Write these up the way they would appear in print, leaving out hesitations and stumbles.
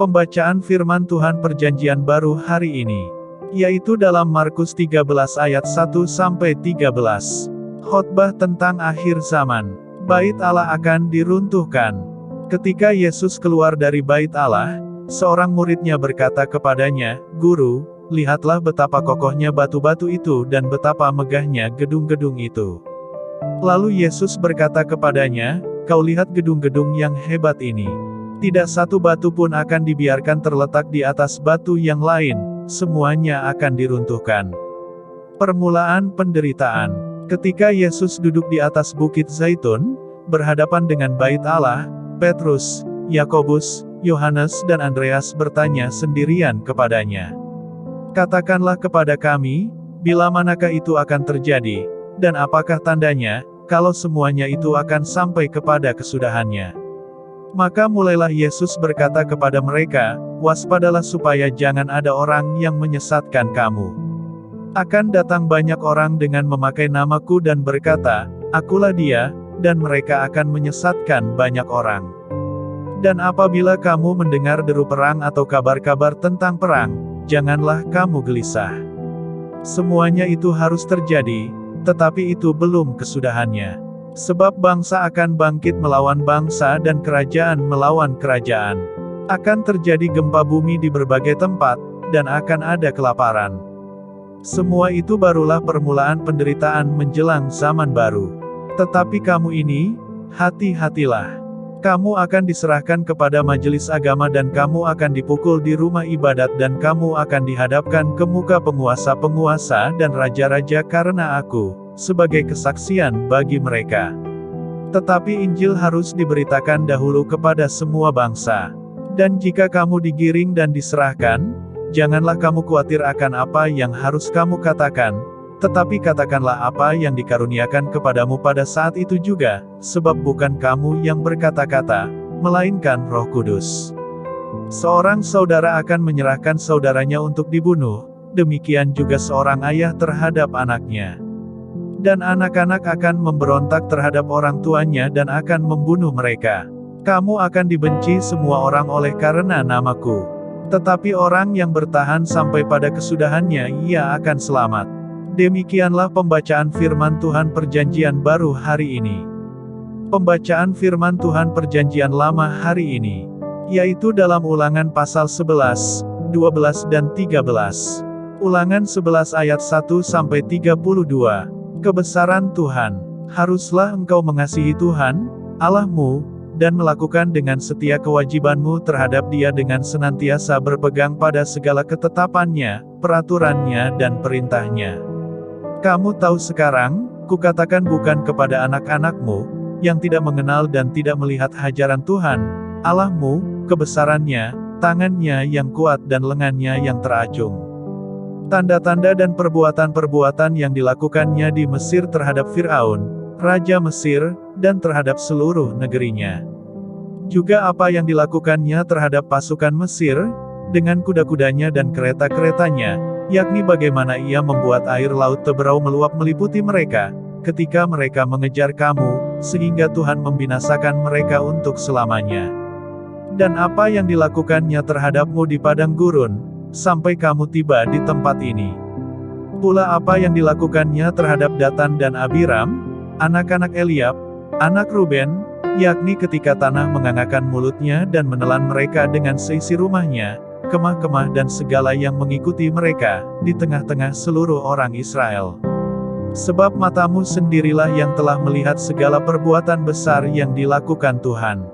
Pembacaan firman Tuhan Perjanjian Baru hari ini, yaitu dalam Markus 13 ayat 1-13. Khotbah tentang akhir zaman. Bait Allah akan diruntuhkan. Ketika Yesus keluar dari bait Allah, seorang muridnya berkata kepadanya, "Guru, lihatlah betapa kokohnya batu-batu itu dan betapa megahnya gedung-gedung itu." Lalu Yesus berkata kepadanya, "Kau lihat gedung-gedung yang hebat ini. Tidak satu batu pun akan dibiarkan terletak di atas batu yang lain, semuanya akan diruntuhkan." Permulaan penderitaan. Ketika Yesus duduk di atas Bukit Zaitun, berhadapan dengan bait Allah, Petrus, Yakobus, Yohanes dan Andreas bertanya sendirian kepadanya, "Katakanlah kepada kami, bila manakah itu akan terjadi, dan apakah tandanya, kalau semuanya itu akan sampai kepada kesudahannya?" Maka mulailah Yesus berkata kepada mereka, "Waspadalah supaya jangan ada orang yang menyesatkan kamu. Akan datang banyak orang dengan memakai namaku dan berkata, 'Akulah dia,' dan mereka akan menyesatkan banyak orang. Dan apabila kamu mendengar deru perang atau kabar-kabar tentang perang, janganlah kamu gelisah. Semuanya itu harus terjadi, tetapi itu belum kesudahannya. Sebab bangsa akan bangkit melawan bangsa dan kerajaan melawan kerajaan. Akan terjadi gempa bumi di berbagai tempat, dan akan ada kelaparan. Semua itu barulah permulaan penderitaan menjelang zaman baru. Tetapi kamu ini, hati-hatilah. Kamu akan diserahkan kepada majelis agama dan kamu akan dipukul di rumah ibadat dan kamu akan dihadapkan ke muka penguasa-penguasa dan raja-raja karena aku, sebagai kesaksian bagi mereka. Tetapi Injil harus diberitakan dahulu kepada semua bangsa. Dan jika kamu digiring dan diserahkan, janganlah kamu khawatir akan apa yang harus kamu katakan, tetapi katakanlah apa yang dikaruniakan kepadamu pada saat itu juga, sebab bukan kamu yang berkata-kata, melainkan Roh Kudus. Seorang saudara akan menyerahkan saudaranya untuk dibunuh, demikian juga seorang ayah terhadap anaknya. Dan anak-anak akan memberontak terhadap orang tuanya dan akan membunuh mereka. Kamu akan dibenci semua orang oleh karena namaku. Tetapi orang yang bertahan sampai pada kesudahannya ia akan selamat. Demikianlah pembacaan firman Tuhan Perjanjian Baru hari ini. Pembacaan firman Tuhan Perjanjian Lama hari ini, yaitu dalam Ulangan pasal 11, 12 dan 13. Ulangan 11 ayat 1-32. Kebesaran Tuhan. Haruslah engkau mengasihi Tuhan, Allahmu, dan melakukan dengan setia kewajibanmu terhadap Dia dengan senantiasa berpegang pada segala ketetapannya, peraturannya dan perintahnya. Kamu tahu sekarang, kukatakan bukan kepada anak-anakmu, yang tidak mengenal dan tidak melihat hajaran Tuhan, Allahmu, kebesarannya, tangannya yang kuat dan lengannya yang teracung. Tanda-tanda dan perbuatan-perbuatan yang dilakukannya di Mesir terhadap Firaun, Raja Mesir, dan terhadap seluruh negerinya. Juga apa yang dilakukannya terhadap pasukan Mesir, dengan kuda-kudanya dan kereta-keretanya, yakni bagaimana ia membuat air laut Teberau meluap meliputi mereka, ketika mereka mengejar kamu, sehingga Tuhan membinasakan mereka untuk selamanya. Dan apa yang dilakukannya terhadapmu di padang gurun, sampai kamu tiba di tempat ini. Pula apa yang dilakukannya terhadap Datan dan Abiram, anak-anak Eliab, anak Ruben, yakni ketika tanah mengangakkan mulutnya dan menelan mereka dengan seisi rumahnya, kemah-kemah dan segala yang mengikuti mereka, di tengah-tengah seluruh orang Israel. Sebab matamu sendirilah yang telah melihat segala perbuatan besar yang dilakukan Tuhan.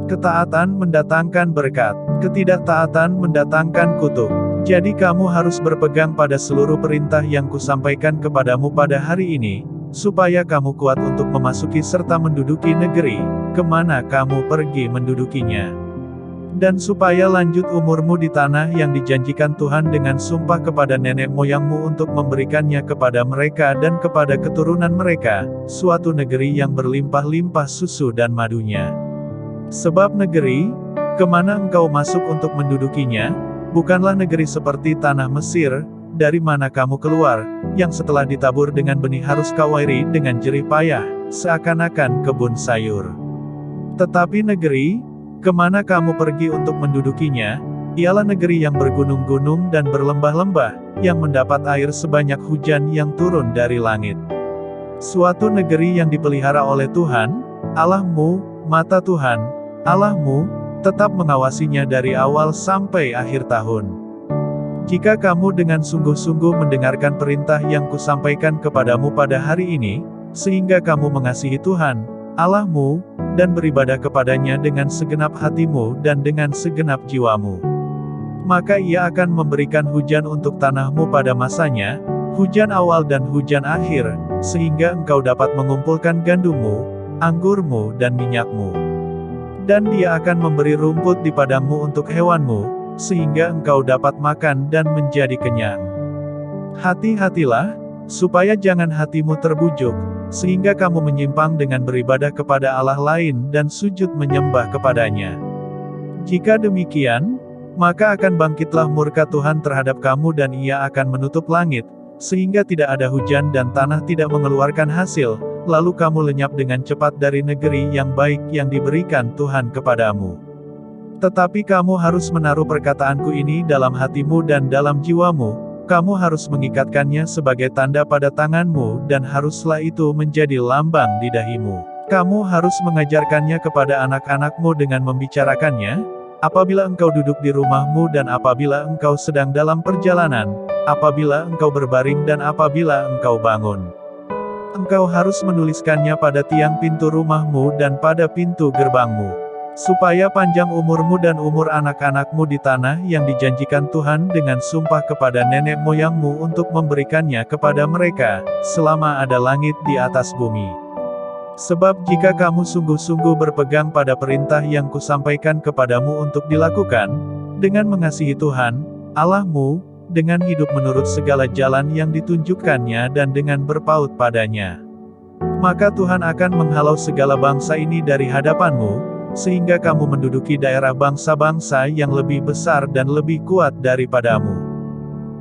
Ketaatan mendatangkan berkat, ketidaktaatan mendatangkan kutuk. Jadi kamu harus berpegang pada seluruh perintah yang kusampaikan kepadamu pada hari ini, supaya kamu kuat untuk memasuki serta menduduki negeri, kemana kamu pergi mendudukinya. Dan supaya lanjut umurmu di tanah yang dijanjikan Tuhan dengan sumpah kepada nenek moyangmu untuk memberikannya kepada mereka dan kepada keturunan mereka, suatu negeri yang berlimpah-limpah susu dan madunya. Sebab negeri, kemana engkau masuk untuk mendudukinya, bukanlah negeri seperti tanah Mesir, dari mana kamu keluar, yang setelah ditabur dengan benih harus kau airi dengan jerih payah, seakan-akan kebun sayur. Tetapi negeri, Kemana kamu pergi untuk mendudukinya? Ialah negeri yang bergunung-gunung dan berlembah-lembah, yang mendapat air sebanyak hujan yang turun dari langit. Suatu negeri yang dipelihara oleh Tuhan, Allahmu, mata Tuhan, Allahmu, tetap mengawasinya dari awal sampai akhir tahun. Jika kamu dengan sungguh-sungguh mendengarkan perintah yang kusampaikan kepadamu pada hari ini, sehingga kamu mengasihi Tuhan, Allahmu, dan beribadah kepadanya dengan segenap hatimu dan dengan segenap jiwamu, maka Ia akan memberikan hujan untuk tanahmu pada masanya, hujan awal dan hujan akhir, sehingga engkau dapat mengumpulkan gandummu, anggurmu dan minyakmu. Dan Dia akan memberi rumput di padangmu untuk hewanmu, sehingga engkau dapat makan dan menjadi kenyang. Hati-hatilah, supaya jangan hatimu terbujuk, sehingga kamu menyimpang dengan beribadah kepada Allah lain dan sujud menyembah kepadanya. Jika demikian, maka akan bangkitlah murka Tuhan terhadap kamu dan Ia akan menutup langit, sehingga tidak ada hujan dan tanah tidak mengeluarkan hasil, lalu kamu lenyap dengan cepat dari negeri yang baik yang diberikan Tuhan kepadamu. Tetapi kamu harus menaruh perkataanku ini dalam hatimu dan dalam jiwamu, kamu harus mengikatkannya sebagai tanda pada tanganmu dan haruslah itu menjadi lambang di dahimu. Kamu harus mengajarkannya kepada anak-anakmu dengan membicarakannya, apabila engkau duduk di rumahmu dan apabila engkau sedang dalam perjalanan, apabila engkau berbaring dan apabila engkau bangun. Engkau harus menuliskannya pada tiang pintu rumahmu dan pada pintu gerbangmu, supaya panjang umurmu dan umur anak-anakmu di tanah yang dijanjikan Tuhan dengan sumpah kepada nenek moyangmu untuk memberikannya kepada mereka, selama ada langit di atas bumi. Sebab jika kamu sungguh-sungguh berpegang pada perintah yang kusampaikan kepadamu untuk dilakukan, dengan mengasihi Tuhan, Allahmu, dengan hidup menurut segala jalan yang ditunjukkannya dan dengan berpaut padanya, maka Tuhan akan menghalau segala bangsa ini dari hadapanmu, sehingga kamu menduduki daerah bangsa-bangsa yang lebih besar dan lebih kuat daripadamu.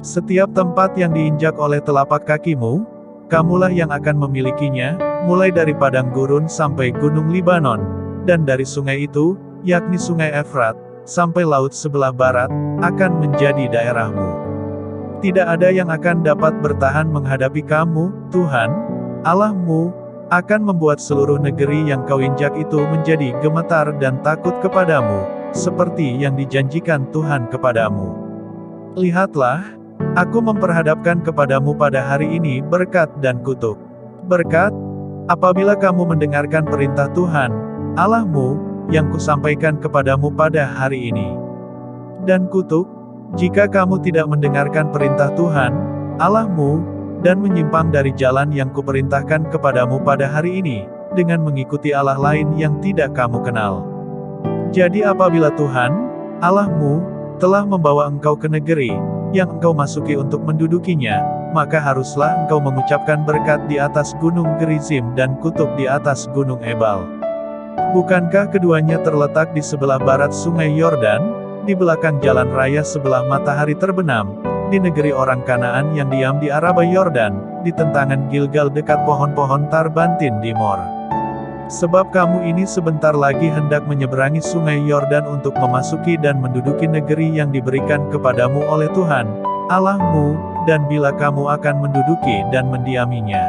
Setiap tempat yang diinjak oleh telapak kakimu, kamulah yang akan memilikinya, mulai dari padang gurun sampai gunung Libanon, dan dari sungai itu, yakni sungai Efrat, sampai laut sebelah barat, akan menjadi daerahmu. Tidak ada yang akan dapat bertahan menghadapi kamu, Tuhan, Allahmu, akan membuat seluruh negeri yang kau injak itu menjadi gemetar dan takut kepadamu, seperti yang dijanjikan Tuhan kepadamu. Lihatlah, aku memperhadapkan kepadamu pada hari ini berkat dan kutuk. Berkat, apabila kamu mendengarkan perintah Tuhan, Allahmu, yang kusampaikan kepadamu pada hari ini. Dan kutuk, jika kamu tidak mendengarkan perintah Tuhan, Allahmu, dan menyimpang dari jalan yang kuperintahkan kepadamu pada hari ini, dengan mengikuti Allah lain yang tidak kamu kenal. Jadi apabila Tuhan, Allahmu, telah membawa engkau ke negeri yang engkau masuki untuk mendudukinya, maka haruslah engkau mengucapkan berkat di atas gunung Gerizim dan kutuk di atas gunung Ebal. Bukankah keduanya terletak di sebelah barat sungai Yordan, di belakang jalan raya sebelah matahari terbenam, di negeri orang Kanaan yang diam di Araba Yordan, di tentangan Gilgal dekat pohon-pohon Tarbantin di Mor? Sebab kamu ini sebentar lagi hendak menyeberangi sungai Yordan untuk memasuki dan menduduki negeri yang diberikan kepadamu oleh Tuhan, Allahmu, dan bila kamu akan menduduki dan mendiaminya,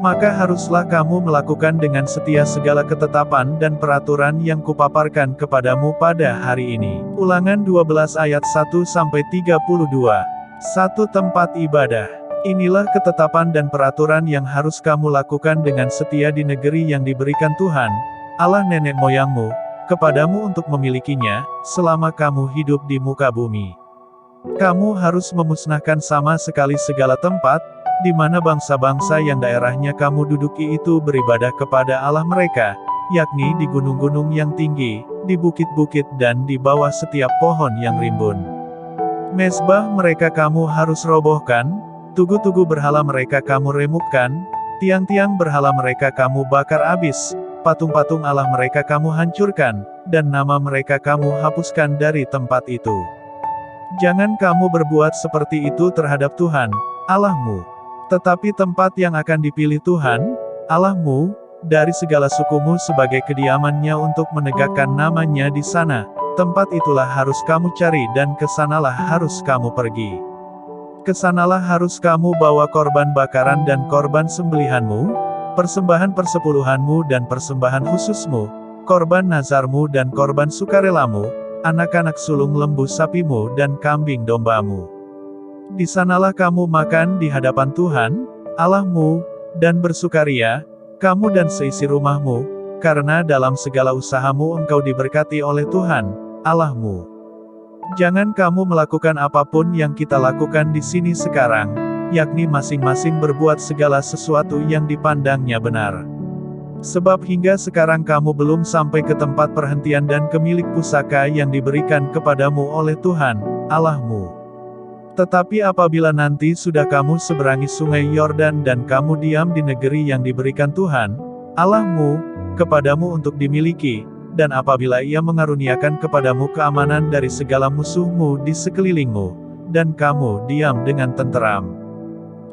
maka haruslah kamu melakukan dengan setia segala ketetapan dan peraturan yang kupaparkan kepadamu pada hari ini. Ulangan 12 ayat 1-32. Satu tempat ibadah. Inilah ketetapan dan peraturan yang harus kamu lakukan dengan setia di negeri yang diberikan Tuhan, Allah nenek moyangmu, kepadamu untuk memilikinya, selama kamu hidup di muka bumi. Kamu harus memusnahkan sama sekali segala tempat, di mana bangsa-bangsa yang daerahnya kamu duduki itu beribadah kepada Allah mereka, yakni di gunung-gunung yang tinggi, di bukit-bukit dan di bawah setiap pohon yang rimbun. Mezbah mereka kamu harus robohkan, tugu-tugu berhala mereka kamu remukkan, tiang-tiang berhala mereka kamu bakar abis, patung-patung Allah mereka kamu hancurkan, dan nama mereka kamu hapuskan dari tempat itu. Jangan kamu berbuat seperti itu terhadap Tuhan, Allahmu. Tetapi tempat yang akan dipilih Tuhan, Allahmu, dari segala sukumu sebagai kediamannya untuk menegakkan namanya di sana. Tempat itulah harus kamu cari dan kesanalah harus kamu pergi. Kesanalah harus kamu bawa korban bakaran dan korban sembelihanmu, persembahan persepuluhanmu dan persembahan khususmu, korban nazarmu dan korban sukarelamu, anak-anak sulung lembu sapimu dan kambing dombamu. Di sanalah kamu makan di hadapan Tuhan, Allahmu, dan bersukaria, kamu dan seisi rumahmu, karena dalam segala usahamu engkau diberkati oleh Tuhan, Allahmu. Jangan kamu melakukan apapun yang kita lakukan di sini sekarang, yakni masing-masing berbuat segala sesuatu yang dipandangnya benar. Sebab hingga sekarang kamu belum sampai ke tempat perhentian dan ke milik pusaka yang diberikan kepadamu oleh Tuhan, Allahmu. Tetapi apabila nanti sudah kamu seberangi sungai Yordan dan kamu diam di negeri yang diberikan Tuhan, Allahmu, kepadamu untuk dimiliki, dan apabila Ia mengaruniakan kepadamu keamanan dari segala musuhmu di sekelilingmu, dan kamu diam dengan tenteram,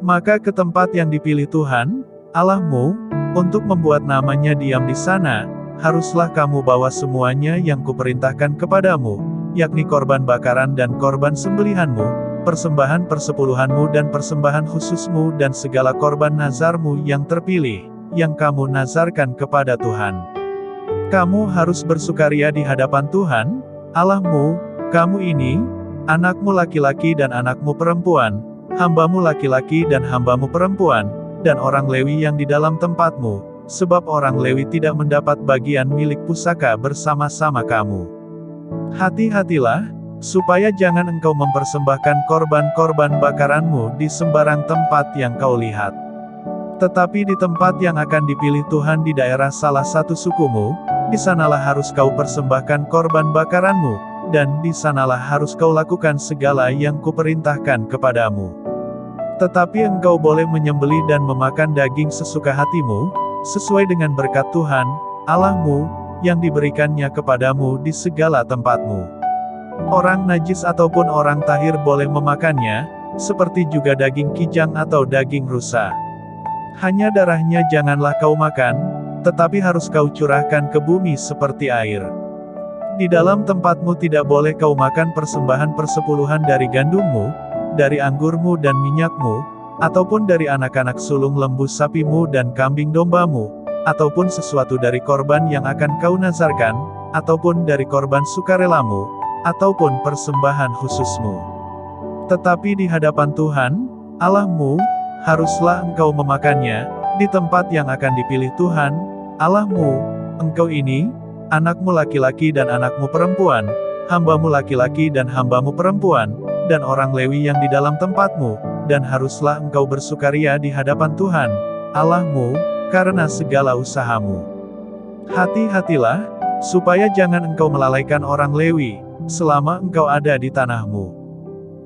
maka ke tempat yang dipilih Tuhan, Allahmu, untuk membuat namanya diam di sana, haruslah kamu bawa semuanya yang kuperintahkan kepadamu, yakni korban bakaran dan korban sembelihanmu, persembahan persepuluhanmu dan persembahan khususmu dan segala korban nazarmu yang terpilih, yang kamu nazarkan kepada Tuhan. Kamu harus bersukaria di hadapan Tuhan, Allahmu, kamu ini, anakmu laki-laki dan anakmu perempuan, hambamu laki-laki dan hambamu perempuan, dan orang Lewi yang di dalam tempatmu, sebab orang Lewi tidak mendapat bagian milik pusaka bersama-sama kamu. Hati-hatilah, supaya jangan engkau mempersembahkan korban-korban bakaranmu di sembarang tempat yang kau lihat. Tetapi di tempat yang akan dipilih Tuhan di daerah salah satu sukumu, di sanalah harus kau persembahkan korban bakaranmu, dan di sanalah harus kau lakukan segala yang kuperintahkan kepadamu. Tetapi engkau boleh menyembelih dan memakan daging sesuka hatimu, sesuai dengan berkat Tuhan, Allahmu, yang diberikannya kepadamu di segala tempatmu. Orang najis ataupun orang tahir boleh memakannya, seperti juga daging kijang atau daging rusa. Hanya darahnya janganlah kau makan, tetapi harus kau curahkan ke bumi seperti air. Di dalam tempatmu tidak boleh kau makan persembahan persepuluhan dari gandummu, dari anggurmu dan minyakmu, ataupun dari anak-anak sulung lembu sapimu dan kambing dombamu, ataupun sesuatu dari korban yang akan kau nazarkan, ataupun dari korban sukarelamu, ataupun persembahan khususmu. Tetapi di hadapan Tuhan, Allahmu, haruslah engkau memakannya, di tempat yang akan dipilih Tuhan, Allahmu, engkau ini, anakmu laki-laki dan anakmu perempuan, hambamu laki-laki dan hambamu perempuan, dan orang Lewi yang di dalam tempatmu, dan haruslah engkau bersukaria di hadapan Tuhan, Allahmu, karena segala usahamu. Hati-hatilah, supaya jangan engkau melalaikan orang Lewi, selama engkau ada di tanahmu.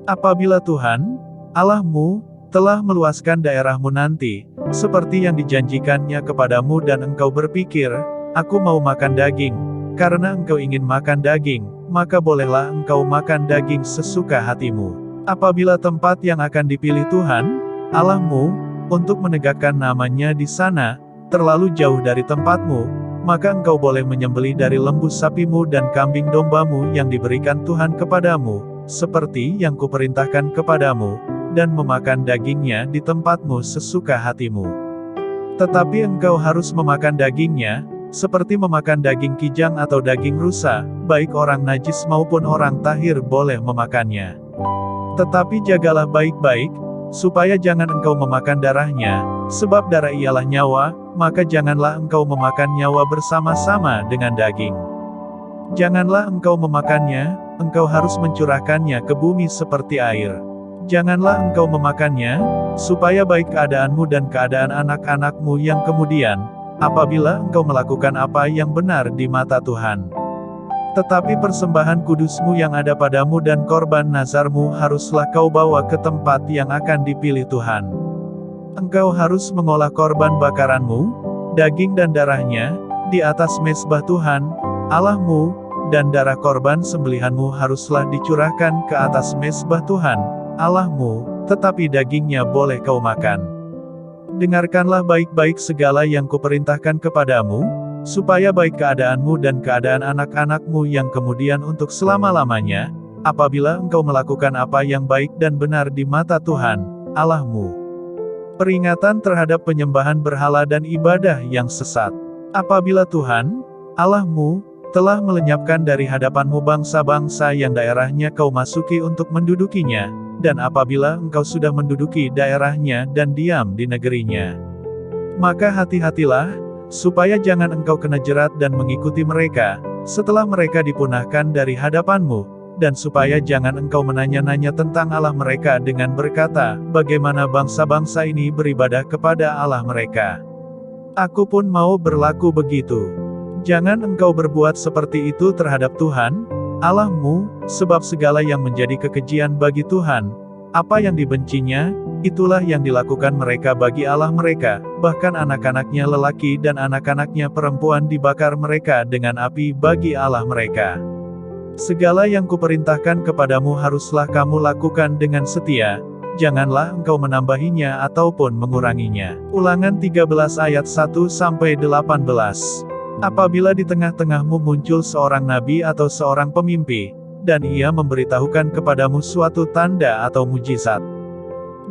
Apabila Tuhan, Allahmu, telah meluaskan daerahmu nanti, seperti yang dijanjikannya kepadamu dan engkau berpikir, aku mau makan daging, karena engkau ingin makan daging, maka bolehlah engkau makan daging sesuka hatimu. Apabila tempat yang akan dipilih Tuhan, Allahmu, untuk menegakkan namanya di sana, terlalu jauh dari tempatmu, maka engkau boleh menyembelih dari lembu sapimu dan kambing dombamu yang diberikan Tuhan kepadamu, seperti yang kuperintahkan kepadamu, dan memakan dagingnya di tempatmu sesuka hatimu. Tetapi engkau harus memakan dagingnya, seperti memakan daging kijang atau daging rusa, baik orang najis maupun orang tahir boleh memakannya. Tetapi jagalah baik-baik, supaya jangan engkau memakan darahnya, sebab darah ialah nyawa, maka janganlah engkau memakan nyawa bersama-sama dengan daging. Janganlah engkau memakannya, engkau harus mencurahkannya ke bumi seperti air. Janganlah engkau memakannya, supaya baik keadaanmu dan keadaan anak-anakmu yang kemudian, apabila engkau melakukan apa yang benar di mata Tuhan. Tetapi persembahan kudusmu yang ada padamu dan korban nazarmu haruslah kau bawa ke tempat yang akan dipilih Tuhan. Engkau harus mengolah korban bakaranmu, daging dan darahnya, di atas mezbah Tuhan, Allahmu, dan darah korban sembelihanmu haruslah dicurahkan ke atas mezbah Tuhan, Allahmu, tetapi dagingnya boleh kau makan. Dengarkanlah baik-baik segala yang kuperintahkan kepadamu, supaya baik keadaanmu dan keadaan anak-anakmu yang kemudian untuk selama-lamanya, apabila engkau melakukan apa yang baik dan benar di mata Tuhan, Allahmu. Peringatan terhadap penyembahan berhala dan ibadah yang sesat. Apabila Tuhan, Allahmu, telah melenyapkan dari hadapanmu bangsa-bangsa yang daerahnya kau masuki untuk mendudukinya, dan apabila engkau sudah menduduki daerahnya dan diam di negerinya, maka hati-hatilah, supaya jangan engkau kena jerat dan mengikuti mereka, setelah mereka dipunahkan dari hadapanmu, dan supaya jangan engkau menanya-nanya tentang Allah mereka dengan berkata, bagaimana bangsa-bangsa ini beribadah kepada Allah mereka. Aku pun mau berlaku begitu. Jangan engkau berbuat seperti itu terhadap Tuhan, Allahmu, sebab segala yang menjadi kekejian bagi Tuhan, apa yang dibencinya, itulah yang dilakukan mereka bagi Allah mereka, bahkan anak-anaknya lelaki dan anak-anaknya perempuan dibakar mereka dengan api bagi Allah mereka. Segala yang kuperintahkan kepadamu haruslah kamu lakukan dengan setia, janganlah engkau menambahinya ataupun menguranginya. Ulangan 13 ayat 1-18. Apabila di tengah-tengahmu muncul seorang nabi atau seorang pemimpi, dan ia memberitahukan kepadamu suatu tanda atau mujizat.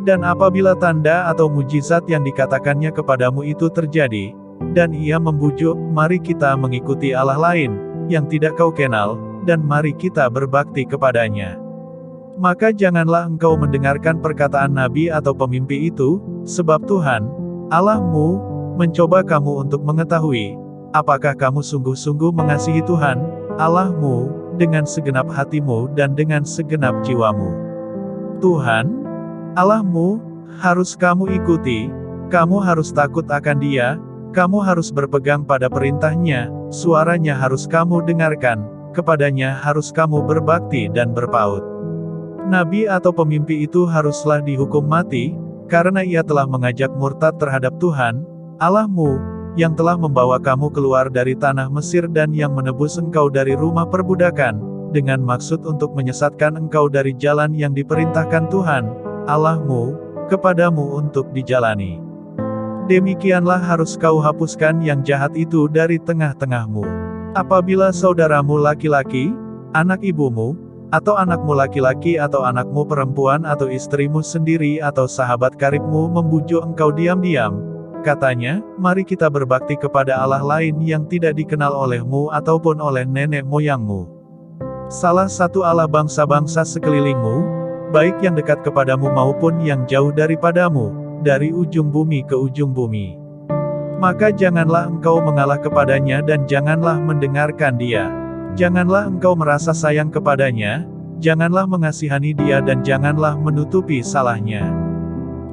Dan apabila tanda atau mujizat yang dikatakannya kepadamu itu terjadi, dan ia membujuk, mari kita mengikuti Allah lain, yang tidak kau kenal, dan mari kita berbakti kepadanya. Maka janganlah engkau mendengarkan perkataan nabi atau pemimpi itu, sebab Tuhan, Allahmu, mencoba kamu untuk mengetahui, apakah kamu sungguh-sungguh mengasihi Tuhan, Allahmu, dengan segenap hatimu dan dengan segenap jiwamu. Tuhan, Allahmu, harus kamu ikuti, kamu harus takut akan Dia, kamu harus berpegang pada perintahnya, suaranya harus kamu dengarkan, kepadanya harus kamu berbakti dan berpaut. Nabi atau pemimpi itu haruslah dihukum mati, karena ia telah mengajak murtad terhadap Tuhan, Allahmu, yang telah membawa kamu keluar dari tanah Mesir dan yang menebus engkau dari rumah perbudakan, dengan maksud untuk menyesatkan engkau dari jalan yang diperintahkan Tuhan, Allahmu, kepadamu untuk dijalani. Demikianlah harus kau hapuskan yang jahat itu dari tengah-tengahmu. Apabila saudaramu laki-laki, anak ibumu, atau anakmu laki-laki atau anakmu perempuan atau istrimu sendiri atau sahabat karibmu membujuk engkau diam-diam, katanya, mari kita berbakti kepada Allah lain yang tidak dikenal olehmu ataupun oleh nenek moyangmu. Salah satu Allah bangsa-bangsa sekelilingmu, baik yang dekat kepadamu maupun yang jauh daripadamu, dari ujung bumi ke ujung bumi. Maka janganlah engkau mengalah kepadanya dan janganlah mendengarkan dia. Janganlah engkau merasa sayang kepadanya, janganlah mengasihani dia dan janganlah menutupi salahnya.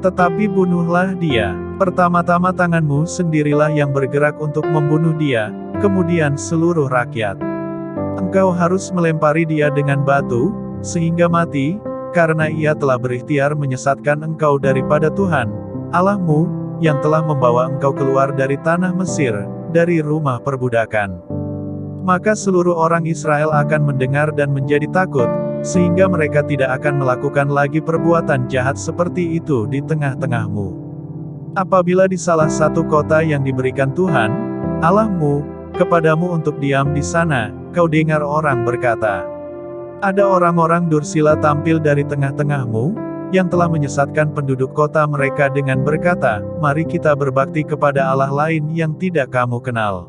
Tetapi bunuhlah dia. Pertama-tama tanganmu sendirilah yang bergerak untuk membunuh dia, kemudian seluruh rakyat. Engkau harus melempari dia dengan batu, sehingga mati, karena ia telah berikhtiar menyesatkan engkau daripada Tuhan, Allahmu, yang telah membawa engkau keluar dari tanah Mesir, dari rumah perbudakan. Maka seluruh orang Israel akan mendengar dan menjadi takut, sehingga mereka tidak akan melakukan lagi perbuatan jahat seperti itu di tengah-tengahmu. Apabila di salah satu kota yang diberikan Tuhan, Allahmu, kepadamu untuk diam di sana, kau dengar orang berkata, ada orang-orang dursila tampil dari tengah-tengahmu, yang telah menyesatkan penduduk kota mereka dengan berkata, mari kita berbakti kepada Allah lain yang tidak kamu kenal.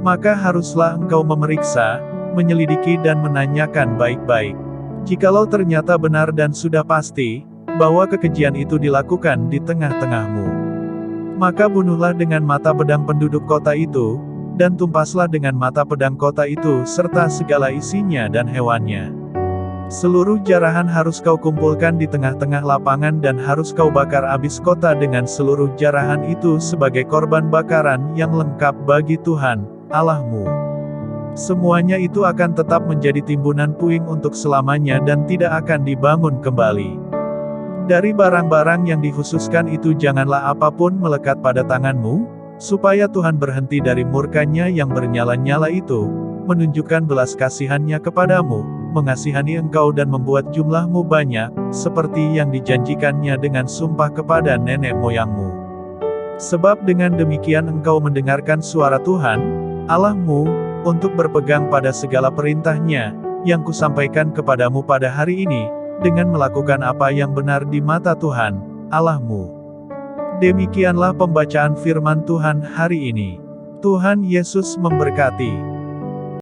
Maka haruslah engkau memeriksa, menyelidiki dan menanyakan baik-baik. Jikalau ternyata benar dan sudah pasti, bahwa kekejian itu dilakukan di tengah-tengahmu, maka bunuhlah dengan mata pedang penduduk kota itu, dan tumpaslah dengan mata pedang kota itu serta segala isinya dan hewannya. Seluruh jarahan harus kau kumpulkan di tengah-tengah lapangan dan harus kau bakar habis kota dengan seluruh jarahan itu sebagai korban bakaran yang lengkap bagi Tuhan, Allahmu. Semuanya itu akan tetap menjadi timbunan puing untuk selamanya dan tidak akan dibangun kembali. Dari barang-barang yang dikhususkan itu janganlah apapun melekat pada tanganmu, supaya Tuhan berhenti dari murkanya yang bernyala-nyala itu, menunjukkan belas kasihannya kepadamu, mengasihani engkau dan membuat jumlahmu banyak, seperti yang dijanjikannya dengan sumpah kepada nenek moyangmu. Sebab dengan demikian engkau mendengarkan suara Tuhan, Allahmu, untuk berpegang pada segala perintah-Nya, yang kusampaikan kepadamu pada hari ini, dengan melakukan apa yang benar di mata Tuhan, Allahmu. Demikianlah pembacaan firman Tuhan hari ini. Tuhan Yesus memberkati.